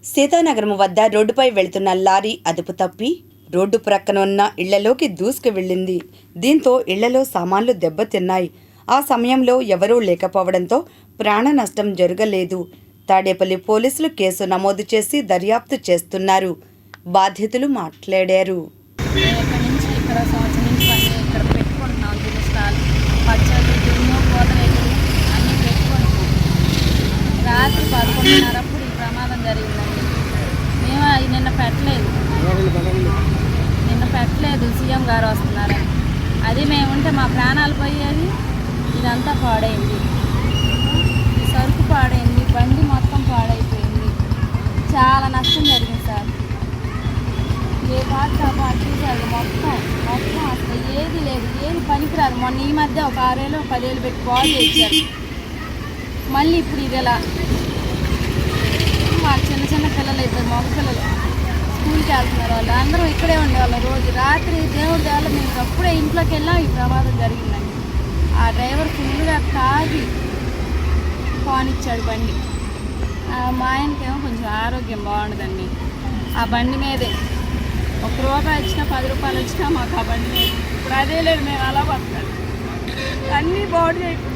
సీతానగరం వద్ద రోడ్డుపై వెళ్తున్న లారీ అదుపు తప్పి రోడ్డు ప్రక్కన ఉన్న ఇళ్లలోకి దూసుకు వెళ్ళింది. దీంతో ఇళ్లలో సామాన్లు దెబ్బతిన్నాయి. ఆ సమయంలో ఎవరూ లేకపోవడంతో ప్రాణ నష్టం జరగలేదు. తాడేపల్లి పోలీసులు కేసు నమోదు చేసి దర్యాప్తు చేస్తున్నారు. బాధితులు మాట్లాడారు. రాత్రి 11:30 ఈ ప్రమాదం జరిగిందండి. మేము నిన్న పెట్టలేదు సీఎం గారు వస్తున్నారని. అది మేము ఉంటే మా ప్రాణాలు పోయేది. ఇదంతా పాడైంది, సరుకు పాడైంది, బండి మొత్తం పాడైపోయింది. చాలా నష్టం జరిగింది సార్. ఏ పాట చూసారు మొత్తం అసలు ఏది లేదు, ఏది పనికిరాదు. మొన్న ఈ మధ్య ఒక 6 ఏళ్ళు 10 ఏళ్ళు పెట్టి బాగు చేశారు. మళ్ళీ ఇప్పుడు ఇది ఎలా? మాకు చిన్న పిల్లలు ఇద్దరు మగ పిల్లలు స్కూల్కి వెళ్తున్నారు. వాళ్ళు అందరూ ఇక్కడే ఉండేవాళ్ళు. రోజు రాత్రి దేవుడి దేవాళ్ళు మేము అప్పుడే ఇంట్లోకి వెళ్ళాం. ఈ ప్రమాదం జరిగిందండి. ఆ డ్రైవర్ ఫుల్గా తాగి పోనిచ్చాడు బండి. మా ఆయనకేమో కొంచెం ఆరోగ్యం బాగుండదండి. ఆ బండి మీదే ₹1 వచ్చినా 10 రూపాయలు వచ్చినా మాకు ఆ బండి మీద ఇప్పుడు అదే లేదు. మేము అలా బతకాలి. అన్నీ బాగు చేయకుండా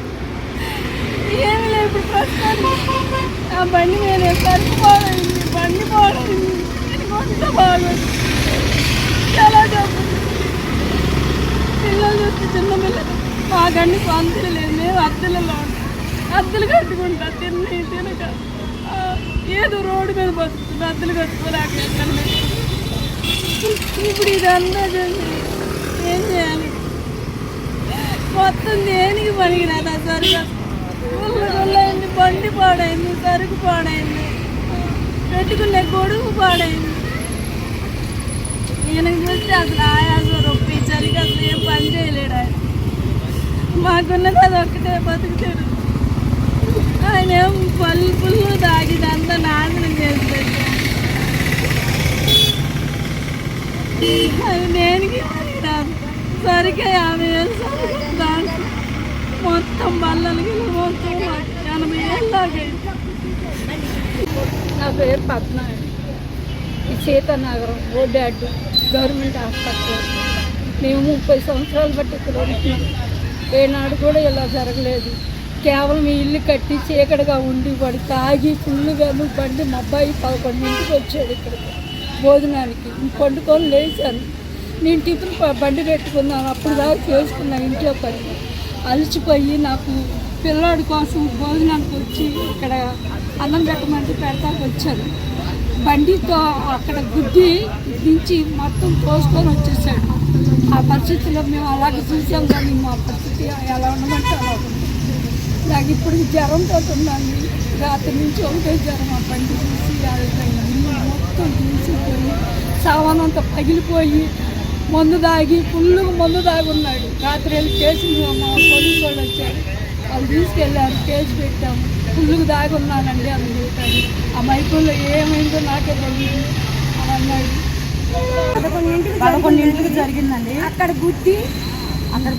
ఏమి లేదు. ఇప్పుడు ప్రస్తుతానికి ఆ బండి మీద సరుకు బాగైంది, బండి బాగైంది, కొంత బాగుంది. చాలా డబ్బు పిల్లలు చూస్తే చిన్న పిల్లలు. మా గండి సొంతలు లేదు. మేము అద్దెలలో ఉంటాం. అద్దెలు కట్టుకుంటా తినక ఏదో రోడ్డు మీద బతుకుతుంది. అద్దెలు కట్టుకోలేక ఇప్పుడు ఇదంతా ఏం చేయాలి? మొత్తం దేనికి పనికిరాదు. ఆ సరుకు అయింది, బండి పాడైంది, సరుకు పాడైంది, పెట్టుకునే గొడుగు పాడైంది. ఈయనకు చూస్తే అసలు ఆయాసం రొప్పి చలికి అసలు ఏం పని చేయలేడు ఆయన. మాకున్నది అది ఒక్కటే బతుకుతాడు. ఆయన ఏం పుల్లు తాగి అంతా నాశనం చేస్తాడు. అది దేనికి రాదు. సరిగ్గా 50,000 సరుకు దాంట్లో మొత్తం బల్లలకి మొత్తం 80 ఏళ్ళ దాకా. నా పేరు పద్మ. ఈ సీతానగరం రోడ్డు అడ్డు గవర్నమెంట్ హాస్పిటల్. మేము 30 సంవత్సరాలు బట్టి ఇక్కడ ఉంటున్నాం. ఏనాడు కూడా ఇలా జరగలేదు. కేవలం ఈ ఇల్లు కట్టి చీకటిగా ఉండి వాడు తాగి ఫుల్లుగాను బండి మా అబ్బాయి 11ంటికి వచ్చాడు ఇక్కడికి భోజనానికి. పండుకొని లేచాను. నేను టిఫిన్ బండి పెట్టుకున్నాను. అప్పుడు దాకా చేసుకున్నాను ఇంట్లో పని. అలసిపోయి నాకు పిల్లాడి కోసం భోజనానికి వచ్చి ఇక్కడ అన్నం పెట్టమంటే పెడతానికి వచ్చాను. బండితో అక్కడ గుద్ది దించి మొత్తం పోసుకొని వచ్చేసాడు. ఆ పరిస్థితిలో మేము అలాగే చూసాం. కానీ మా పరిస్థితి ఎలా ఉండమంటే అలా ఉంది. నాకు ఇప్పుడు జ్వరంతో ఉన్నాను. రాత్రి నుంచి ఒకటే జ్వరం. ఆ బండి చూసి ఇల్లు మొత్తం తీసిపోయి సామానంతా పగిలిపోయి మందు దాగి ఫుల్గా మందు దాగి ఉన్నాడు. రాత్రి వెళ్ళి కేసు మా పోలీసు వాళ్ళు వచ్చారు. వాళ్ళు తీసుకెళ్ళారు. కేసు పెట్టాము. ఫుల్గా దాగి ఉన్నానండి అని చెప్పాడు. ఆ మైకుల్లో ఏమైందో నాకే తెలియదు అని అన్నాడు. 11ంటికి జరిగిందండి. అక్కడ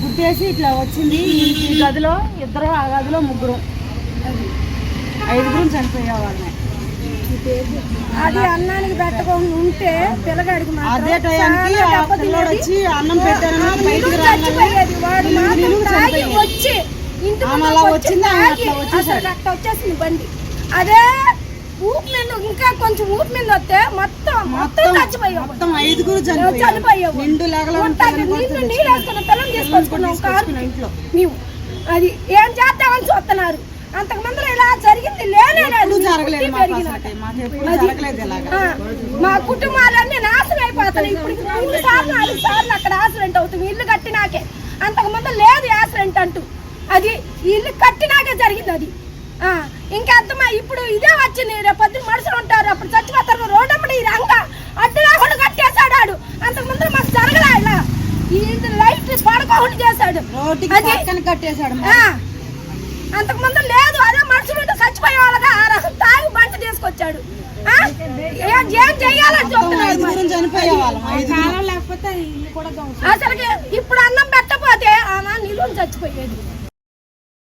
గుద్దేసి ఇట్లా వచ్చింది. ఈ గదిలో ఇద్దరు, ఆ గదిలో ముగ్గురు, అది 5గురు చనిపోయేవాళ్ళని. అది అన్నానికి పెట్టకుండా ఉంటే పిల్లగాడికి అదే టైంకి వచ్చి అన్నం పెట్టారని వచ్చి వచ్చేసింది బండి. అదే ఊపు మీద ఇంకా కొంచెం ఊపు మీద వస్తే మొత్తం చచ్చిపోయావు. మొత్తం 5గురు చనిపోయావు. నీళ్ళు వేసుకున్న పిల్లలు తీసుకొచ్చుకున్నాం కారు ఇంట్లో. నీవు అది ఏం చేద్దామని చూస్తున్నారు. అంతకుముందు ఇలా జరిగింది మా కుటుంబాలన్నీ నాశనం అయిపోతున్నాయి. ఇప్పుడు 3 సార్లు 4 సార్లు అక్కడ యాక్సిడెంట్ అవుతుంది. ఇల్లు కట్టినాకే. అంతకుముందు లేదు యాక్సిడెంట్ అంటూ. అది ఇల్లు కట్టినాకే జరిగింది. అది ఇంకా అర్థమా? ఇప్పుడు ఇదే వచ్చింది. రేపొద్దున మనుషులు ఉంటారు, అప్పుడు చచ్చిపోతారు. రోడ్డు అప్పుడు ఈ రంగ అడ్డు లేకుండా కట్టేశాడు ఆడు. అంతకుముందు మాకు జరగలే. ఇలా ఈ లైట్ పడుకోకుండా చేశాడు, కట్టేశాడు. అంతకుముందు లేదు. అదే మనుషులు చచ్చిపోయే వాళ్ళగా ఆ రకం తాగి బండి తీసుకొచ్చాడు. ఏం చెయ్యాలని చెప్తున్నాడు. అసలు ఇప్పుడు అన్నం పెట్టకపోతే ఆ నిలువని చచ్చిపోయేది.